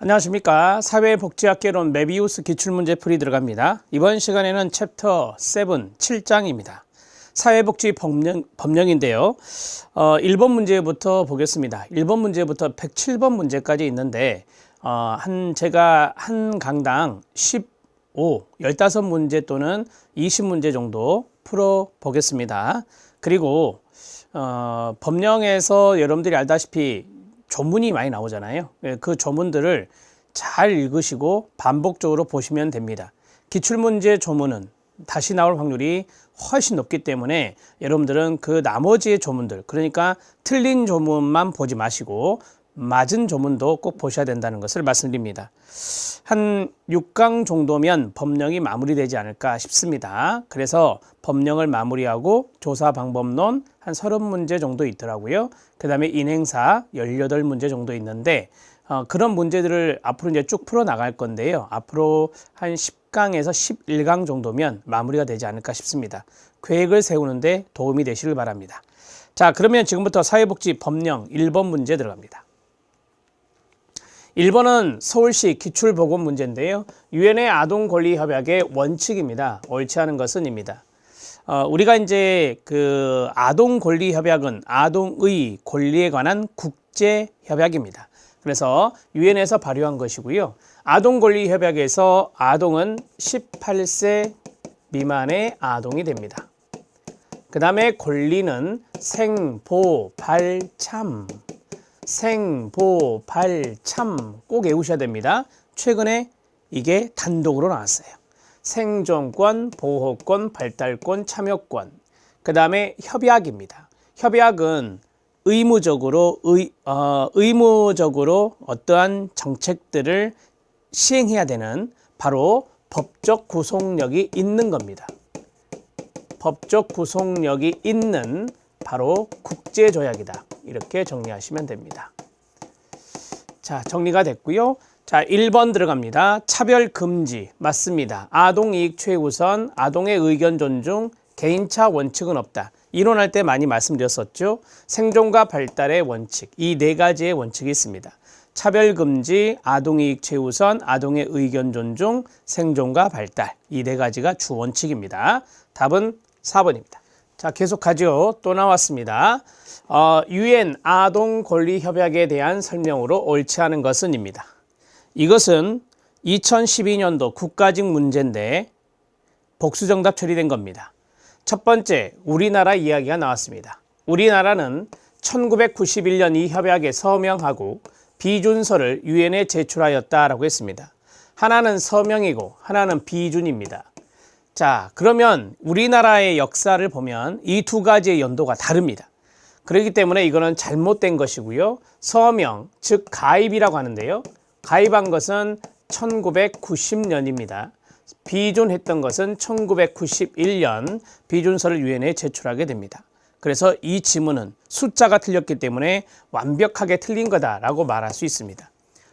안녕하십니까. 사회복지학개론 메비우스 기출문제풀이 들어갑니다. 이번 시간에는 챕터 7, 7장입니다. 사회복지 법령인데요. 1번 문제부터 보겠습니다. 1번 문제부터 107번 문제까지 있는데 제가 한 강당 15문제 또는 20문제 정도 풀어보겠습니다. 그리고 법령에서 여러분들이 알다시피 조문이 많이 나오잖아요. 그 조문들을 잘 읽으시고 반복적으로 보시면 됩니다. 기출문제 조문은 다시 나올 확률이 훨씬 높기 때문에 여러분들은 그 나머지의 조문들, 그러니까 틀린 조문만 보지 마시고 맞은 조문도 꼭 보셔야 된다는 것을 말씀드립니다. 한 6강 정도면 법령이 마무리되지 않을까 싶습니다. 그래서 법령을 마무리하고 조사 방법론 한 30문제 정도 있더라고요. 그 다음에 인행사 18문제 정도 있는데 그런 문제들을 앞으로 이제 쭉 풀어 나갈 건데요. 앞으로 한 10강에서 11강 정도면 마무리가 되지 않을까 싶습니다. 계획을 세우는데 도움이 되시길 바랍니다. 자, 그러면 지금부터 사회복지 법령 1번 문제 들어갑니다. 1번은 서울시 기출보건 문제인데요. 유엔의 아동권리협약의 원칙입니다. 옳지 않은 것은입니다. 우리가 이제 그 아동권리협약은 아동의 권리에 관한 국제협약입니다. 그래서 유엔에서 발효한 것이고요. 아동권리협약에서 아동은 18세 미만의 아동이 됩니다. 그 다음에 권리는 생, 보, 발, 참. 생, 보, 발, 참 꼭 외우셔야 됩니다. 최근에 이게 단독으로 나왔어요. 생존권, 보호권, 발달권, 참여권. 그 다음에 협약입니다. 협약은 의무적으로 어떠한 정책들을 시행해야 되는 바로 법적 구속력이 있는 겁니다. 법적 구속력이 있는 바로 국제조약이다. 이렇게 정리하시면 됩니다. 자, 정리가 됐고요. 자, 1번 들어갑니다. 차별 금지. 맞습니다. 아동 이익 최우선, 아동의 의견 존중, 개인차 원칙은 없다. 이론할 때 많이 말씀드렸었죠. 생존과 발달의 원칙, 이 네 가지의 원칙이 있습니다. 차별 금지, 아동 이익 최우선, 아동의 의견 존중, 생존과 발달, 이 네 가지가 주 원칙입니다. 답은 4번입니다. 자, 계속하죠. 또 나왔습니다. 유엔 아동권리협약에 대한 설명으로 옳지 않은 것은입니다. 이것은 2012년도 국가직 문제인데 복수정답 처리된 겁니다. 첫 번째, 우리나라 이야기가 나왔습니다. 우리나라는 1991년 이 협약에 서명하고 비준서를 유엔에 제출하였다라고 했습니다. 하나는 서명이고 하나는 비준입니다. 자, 그러면 우리나라의 역사를 보면 이 두 가지의 연도가 다릅니다. 그렇기 때문에 이거는 잘못된 것이고요. 서명, 즉 가입이라고 하는데요. 가입한 것은 1990년입니다. 비준했던 것은 1991년 비준서를 유엔에 제출하게 됩니다. 그래서 이 지문은 숫자가 틀렸기 때문에 완벽하게 틀린 거다라고 말할 수 있습니다.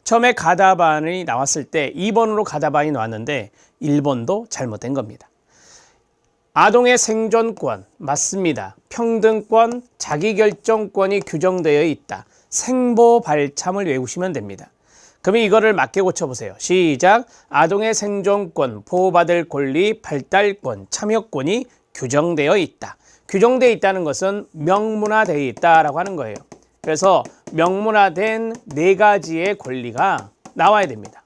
처음에 가다반이 나왔을 때 2번으로 가다반이 나왔는데 1번도 잘못된 겁니다. 아동의 생존권, 맞습니다. 평등권, 자기결정권이 규정되어 있다. 생보 발참을 외우시면 됩니다. 그럼 이거를 맞게 고쳐보세요. 시작. 아동의 생존권, 보호받을 권리, 발달권, 참여권이 규정되어 있다. 규정되어 있다는 것은 명문화되어 있다라고 하는 거예요. 그래서 명문화된 네 가지의 권리가 나와야 됩니다.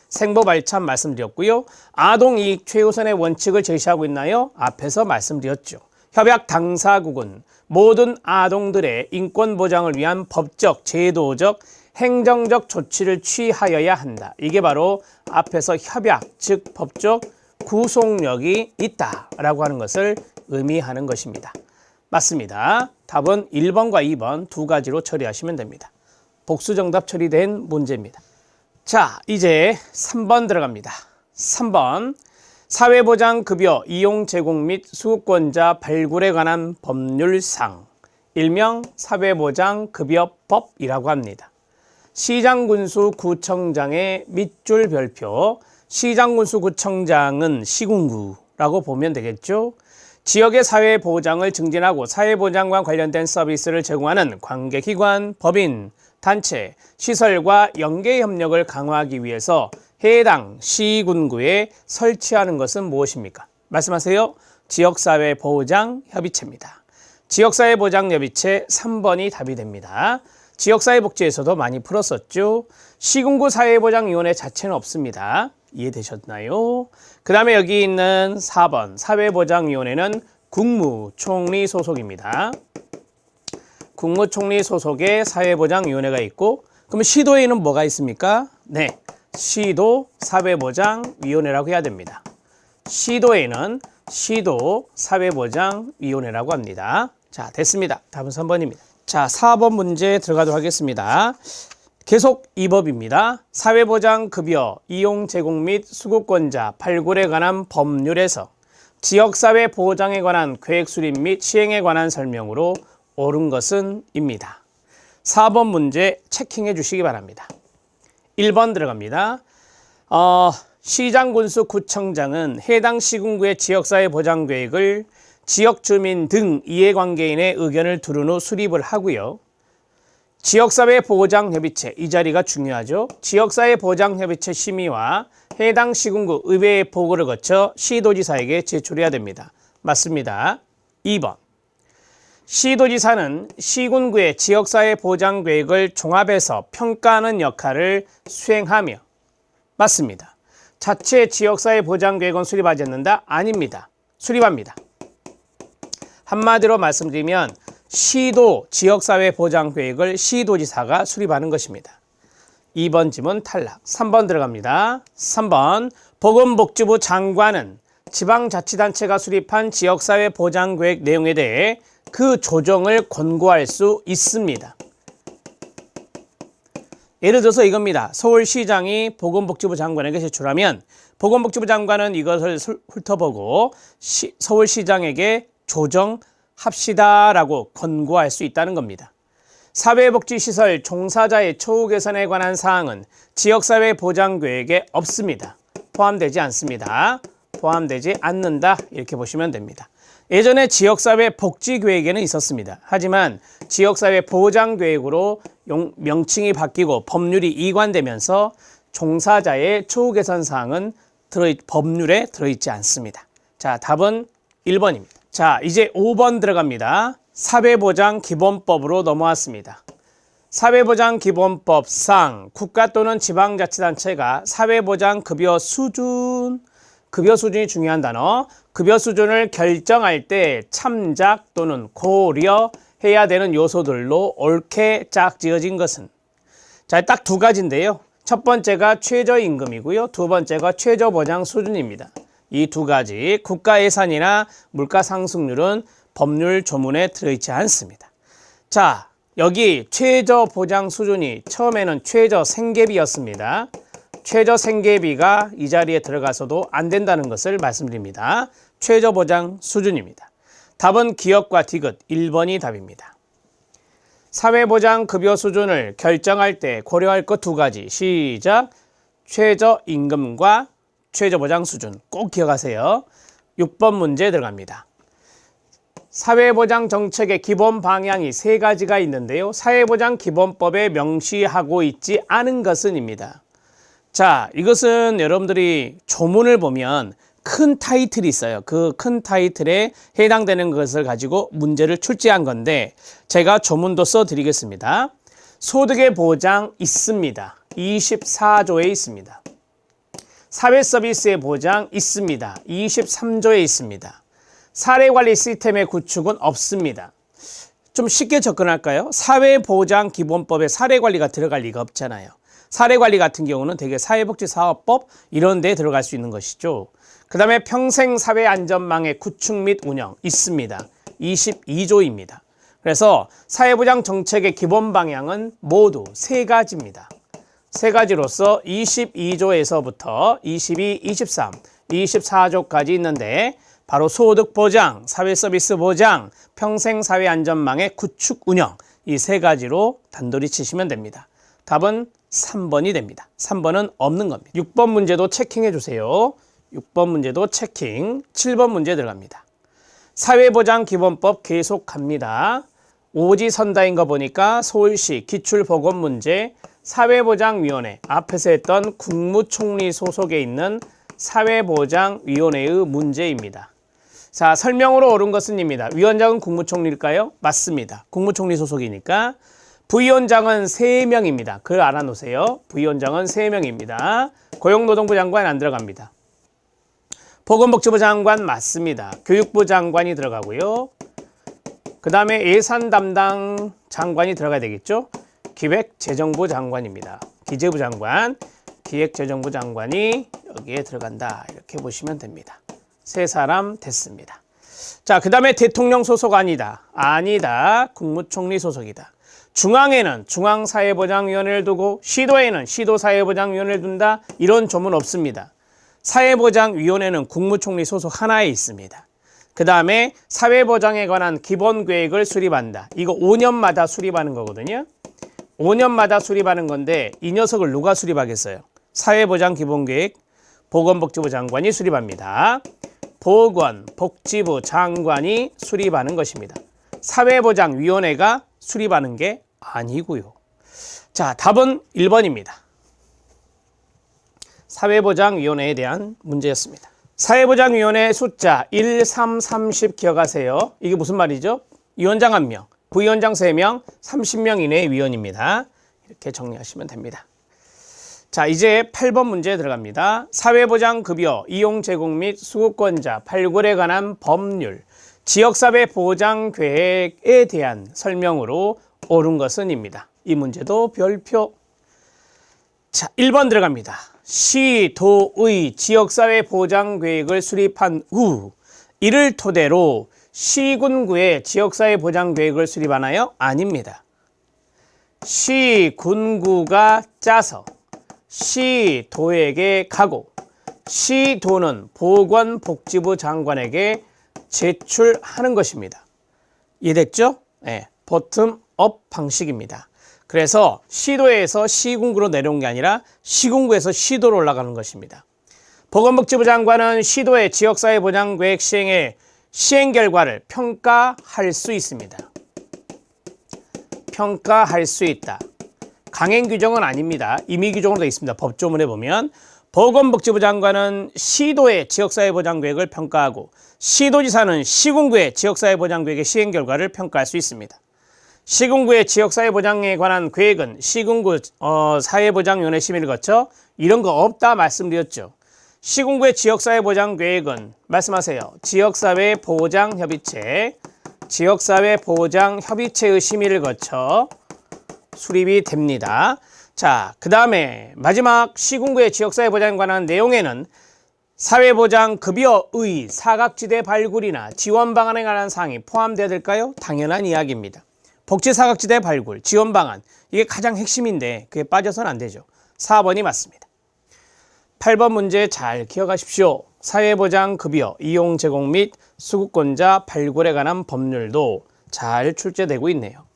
생보 발참 말씀드렸고요. 아동 이익 최우선의 원칙을 제시하고 있나요? 앞에서 말씀드렸죠. 협약 당사국은 모든 아동들의 인권 보장을 위한 법적, 제도적, 행정적 조치를 취하여야 한다. 이게 바로 앞에서 협약, 즉 법적 구속력이 있다라고 하는 것을 의미하는 것입니다. 맞습니다. 답은 1번과 2번 두 가지로 처리하시면 됩니다. 복수정답 처리된 문제입니다. 자, 이제 3번 들어갑니다. 3번, 사회보장급여 이용 제공 및 수급권자 발굴에 관한 법률상, 일명 사회보장급여법이라고 합니다. 시장군수구청장의 밑줄 별표, 시장군수구청장은 시군구라고 보면 되겠죠. 지역의 사회보장을 증진하고 사회보장과 관련된 서비스를 제공하는 관계기관, 법인, 단체, 시설과 연계 협력을 강화하기 위해서 해당 시군구에 설치하는 것은 무엇입니까? 말씀하세요. 지역사회보장협의체입니다. 지역사회보장협의체 3번이 답이 됩니다. 지역사회복지에서도 많이 풀었었죠. 시군구 사회보장위원회 자체는 없습니다. 이해되셨나요? 그 다음에 여기 있는 4번 사회보장위원회는 국무총리 소속입니다. 국무총리 소속의 사회보장위원회가 있고, 그럼 시도에는 뭐가 있습니까? 네, 시도 사회보장위원회라고 해야 됩니다. 시도에는 시도 사회보장위원회라고 합니다. 자, 됐습니다. 답은 3번입니다. 자, 4번 문제 들어가도록 하겠습니다. 계속 2법입니다. 사회보장급여 이용 제공 및 수급권자 발굴에 관한 법률에서 지역사회 보장에 관한 계획 수립 및 시행에 관한 설명으로 옳은 것은 입니다. 4번 문제 체킹해 주시기 바랍니다. 1번 들어갑니다. 시장, 군수, 구청장은 해당 시군구의 지역사회 보장 계획을 지역 주민 등 이해관계인의 의견을 들은 후 수립을 하고요. 지역사회 보장협의체, 이 자리가 중요하죠. 지역사회 보장협의체 심의와 해당 시군구 의회의 보고를 거쳐 시도지사에게 제출해야 됩니다. 맞습니다. 2번. 시도지사는 시군구의 지역사회 보장 계획을 종합해서 평가하는 역할을 수행하며 맞습니다. 자체 지역사회 보장 계획은 수립하지 않는다? 아닙니다. 수립합니다. 한마디로 말씀드리면 시도 지역사회 보장 계획을 시도지사가 수립하는 것입니다. 2번 지문 탈락. 3번 들어갑니다. 3번 보건복지부 장관은 지방자치단체가 수립한 지역사회 보장 계획 내용에 대해 그 조정을 권고할 수 있습니다. 예를 들어서 이겁니다. 서울시장이 보건복지부 장관에게 제출하면 보건복지부 장관은 이것을 훑어보고 서울시장에게 조정합시다라고 권고할 수 있다는 겁니다. 사회복지시설 종사자의 처우 개선에 관한 사항은 지역사회 보장 계획에 없습니다. 포함되지 않습니다. 포함되지 않는다 이렇게 보시면 됩니다. 예전에 지역사회 복지계획에는 있었습니다. 하지만 지역사회 보장계획으로 명칭이 바뀌고 법률이 이관되면서 종사자의 처우 개선 사항은 법률에 들어있지 않습니다. 자, 답은 1번입니다. 자, 이제 5번 들어갑니다. 사회보장기본법으로 넘어왔습니다. 사회보장기본법상 국가 또는 지방자치단체가 사회보장급여 수준, 급여 수준이 중요한 단어, 급여 수준을 결정할 때 참작 또는 고려해야 되는 요소들로 옳게 짝지어진 것은 자, 딱 두 가지인데요. 첫 번째가 최저임금이고요. 두 번째가 최저보장 수준입니다. 이 두 가지 국가 예산이나 물가 상승률은 법률 조문에 들어있지 않습니다. 자, 여기 최저보장 수준이 처음에는 최저생계비였습니다. 최저생계비가 이 자리에 들어가서도 안 된다는 것을 말씀드립니다. 최저보장 수준입니다. 답은 기업과 디귿 1번이 답입니다. 사회보장급여 수준을 결정할 때 고려할 것 두 가지. 시작. 최저임금과 최저보장 수준 꼭 기억하세요. 6번 문제 들어갑니다. 사회보장 정책의 기본 방향이 세 가지가 있는데요. 사회보장기본법에 명시하고 있지 않은 것은입니다. 자, 이것은 여러분들이 조문을 보면 큰 타이틀이 있어요. 그 큰 타이틀에 해당되는 것을 가지고 문제를 출제한 건데 제가 조문도 써드리겠습니다. 소득의 보장 있습니다. 24조에 있습니다. 사회서비스의 보장 있습니다. 23조에 있습니다. 사례관리 시스템의 구축은 없습니다. 좀 쉽게 접근할까요? 사회보장기본법에 사례관리가 들어갈 리가 없잖아요. 사례관리 같은 경우는 되게 사회복지사업법 이런 데에 들어갈 수 있는 것이죠. 그 다음에 평생사회안전망의 구축 및 운영 있습니다. 22조입니다. 그래서 사회보장 정책의 기본 방향은 모두 세 가지입니다. 세 가지로서 22조에서부터 22, 23, 24조까지 있는데 바로 소득보장, 사회서비스 보장, 평생사회안전망의 구축 운영 이 세 가지로 단돌이 치시면 됩니다. 답은 3번이 됩니다. 3번은 없는 겁니다. 6번 문제도 체킹해 주세요. 6번 문제도 체킹. 7번 문제 들어갑니다. 사회보장기본법 계속 갑니다. 오지선다인 거 보니까 서울시 기출보건문제 사회보장위원회 앞에서 했던 국무총리 소속에 있는 사회보장위원회의 문제입니다. 자, 설명으로 옳은 것은 입니다. 위원장은 국무총리일까요? 맞습니다. 국무총리 소속이니까. 부위원장은 3명입니다. 그걸 알아놓으세요. 부위원장은 3명입니다. 고용노동부 장관 안 들어갑니다. 보건복지부 장관 맞습니다. 교육부 장관이 들어가고요. 그 다음에 예산 담당 장관이 들어가야 되겠죠. 기획재정부 장관입니다. 기재부 장관, 기획재정부 장관이 여기에 들어간다. 이렇게 보시면 됩니다. 3사람 됐습니다. 자, 그 다음에 대통령 소속 아니다. 아니다. 국무총리 소속이다. 중앙에는 중앙사회보장위원회를 두고 시도에는 시도사회보장위원회를 둔다. 이런 조문 없습니다. 사회보장위원회는 국무총리 소속 하나에 있습니다. 그 다음에 사회보장에 관한 기본계획을 수립한다. 이거 5년마다 수립하는 거거든요. 5년마다 수립하는 건데 이 녀석을 누가 수립하겠어요? 사회보장기본계획 보건복지부 장관이 수립합니다. 보건복지부 장관이 수립하는 것입니다. 사회보장위원회가 수립하는 게 아니고요. 자, 답은 1번입니다. 사회보장위원회에 대한 문제였습니다. 사회보장위원회 숫자 1, 3, 30 기억하세요. 이게 무슨 말이죠? 위원장 1명, 부위원장 3명, 30명 이내의 위원입니다. 이렇게 정리하시면 됩니다. 자, 이제 8번 문제 들어갑니다. 사회보장급여 이용 제공 및 수급권자 발굴에 관한 법률, 지역사회 보장계획에 대한 설명으로 옳은 것은 입니다. 이 문제도 별표. 자, 1번 들어갑니다. 시, 도의 지역사회 보장계획을 수립한 후 이를 토대로 시군구의 지역사회 보장계획을 수립하나요? 아닙니다. 시군구가 짜서 시도에게 가고 시도는 보건복지부 장관에게 제출하는 것입니다. 이해됐죠? 네, 버텀업 방식입니다. 그래서 시도에서 시군구로 내려온 게 아니라 시군구에서 시도로 올라가는 것입니다. 보건복지부 장관은 시도의 지역사회 보장계획 시행의 시행 결과를 평가할 수 있습니다. 평가할 수 있다. 강행 규정은 아닙니다. 임의 규정으로 되어 있습니다. 법조문에 보면 보건복지부 장관은 시도의 지역사회 보장계획을 평가하고 시도지사는 시군구의 지역사회 보장계획의 시행 결과를 평가할 수 있습니다. 시군구의 지역사회 보장에 관한 계획은 시군구 사회보장위원회 심의를 거쳐 이런 거 없다 말씀드렸죠. 시군구의 지역사회 보장 계획은 말씀하세요. 지역사회 보장협의체, 지역사회 보장협의체의 심의를 거쳐 수립이 됩니다. 자, 그 다음에 마지막 시군구의 지역사회 보장에 관한 내용에는 사회보장급여의 사각지대 발굴이나 지원 방안에 관한 사항이 포함되어야 될까요? 당연한 이야기입니다. 복지사각지대 발굴, 지원 방안, 이게 가장 핵심인데 그게 빠져서는 안 되죠. 4번이 맞습니다. 8번 문제 잘 기억하십시오. 사회보장급여 이용 제공 및 수급권자 발굴에 관한 법률도 잘 출제되고 있네요.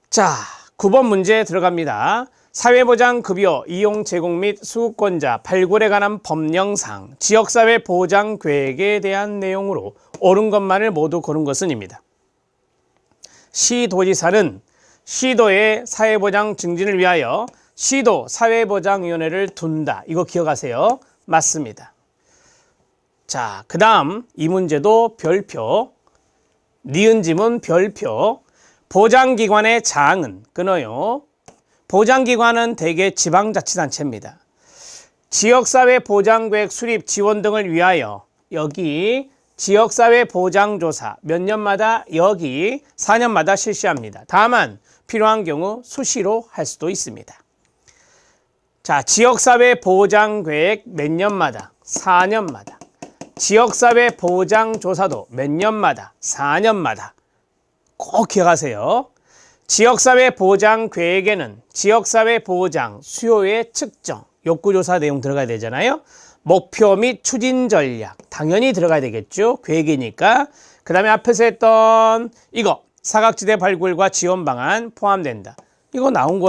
자, 9번 문제 들어갑니다. 사회보장급여 이용 제공 및 수급권자 발굴에 관한 법령상 지역사회 보장계획에 대한 내용으로 옳은 것만을 모두 고른 것은입니다. 시도지사는 시도의 사회보장 증진을 위하여 시도 사회보장위원회를 둔다. 이거 기억하세요. 맞습니다. 자, 그 다음 이 문제도 별표, 니은 지문 별표. 보장기관의 장은 끊어요. 보장기관은 대개 지방자치단체입니다. 지역사회 보장계획 수립 지원 등을 위하여 여기 지역사회 보장조사 몇 년마다 여기 4년마다 실시합니다. 다만 필요한 경우 수시로 할 수도 있습니다. 자, 지역사회 보장계획 몇 년마다? 4년마다. 지역사회 보장조사도 몇 년마다? 4년마다. 꼭 기억하세요. 지역사회 보장계획에는 지역사회 보장 수요의 측정, 욕구조사 내용 들어가야 되잖아요. 목표 및 추진 전략 당연히 들어가야 되겠죠. 계획이니까. 그 다음에 앞에서 했던 이거 사각지대 발굴과 지원 방안 포함된다. 이거 나온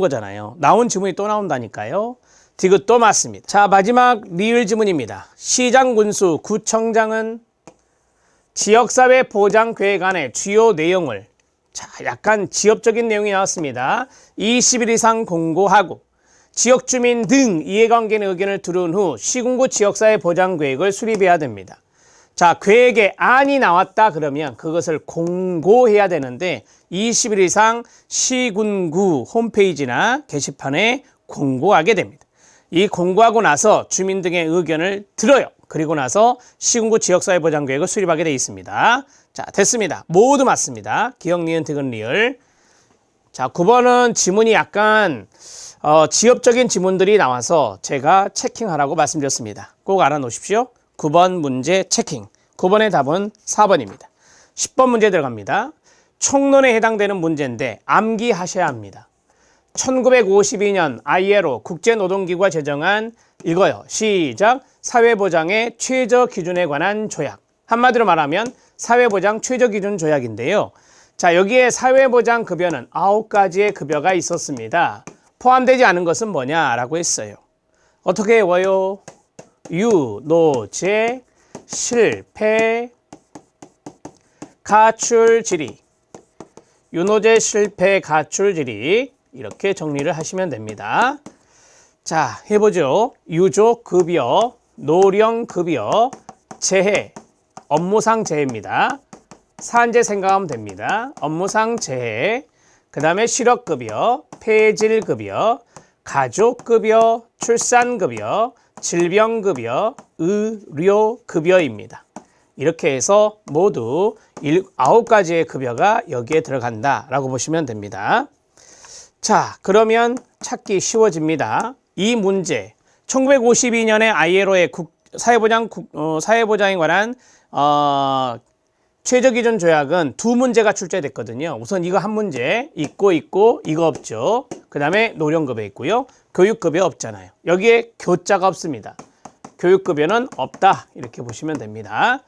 거잖아요. 나온 지문이 또 나온다니까요. 디귿도 맞습니다. 자, 마지막 리을 지문입니다. 시장 군수 구청장은 지역사회 보장 계획 안의 주요 내용을 자, 약간 지역적인 내용이 나왔습니다. 20일 이상 공고하고 지역주민 등 이해관계인 의견을 들은 후 시군구 지역사회 보장 계획을 수립해야 됩니다. 자, 계획에 안이 나왔다 그러면 그것을 공고해야 되는데 20일 이상 시군구 홈페이지나 게시판에 공고하게 됩니다. 이 공고하고 나서 주민 등의 의견을 들어요. 그리고 나서 시군구 지역사회 보장 계획을 수립하게 되어 있습니다. 자, 됐습니다. 모두 맞습니다. 기억, 니은, 디귿, 리을. 자, 9번은 지문이 약간 지엽적인 지문들이 나와서 제가 체킹하라고 말씀드렸습니다. 꼭 알아놓으십시오. 9번 문제 체킹. 9번의 답은 4번입니다. 10번 문제 들어갑니다. 총론에 해당되는 문제인데 암기하셔야 합니다. 1952년 ILO 국제노동기구가 제정한 읽어요. 시작. 사회보장의 최저기준에 관한 조약. 한마디로 말하면 사회보장 최저기준 조약인데요. 자, 여기에 사회보장 급여는 9가지의 급여가 있었습니다. 포함되지 않은 것은 뭐냐라고 했어요. 어떻게 외워요? 유, 노, 제, 실패, 가출, 질의. 유노제, 실패, 가출, 질의. 이렇게 정리를 하시면 됩니다. 자, 해보죠. 유족 급여, 노령 급여, 재해, 업무상 재해입니다. 산재 생각하면 됩니다. 업무상 재해, 그 다음에 실업급여, 폐질급여, 가족급여, 출산급여, 질병급여, 의료급여입니다. 이렇게 해서 모두 9가지의 급여가 여기에 들어간다라고 보시면 됩니다. 자, 그러면 찾기 쉬워집니다. 이 문제, 1952년에 ILO의 사회보장에 관한 최저기준 조약은 두 문제가 출제됐거든요. 우선 이거 한 문제 있고 이거 없죠. 그 다음에 노령급여 있고요. 교육급여 없잖아요. 여기에 교자가 없습니다. 교육급여는 없다 이렇게 보시면 됩니다.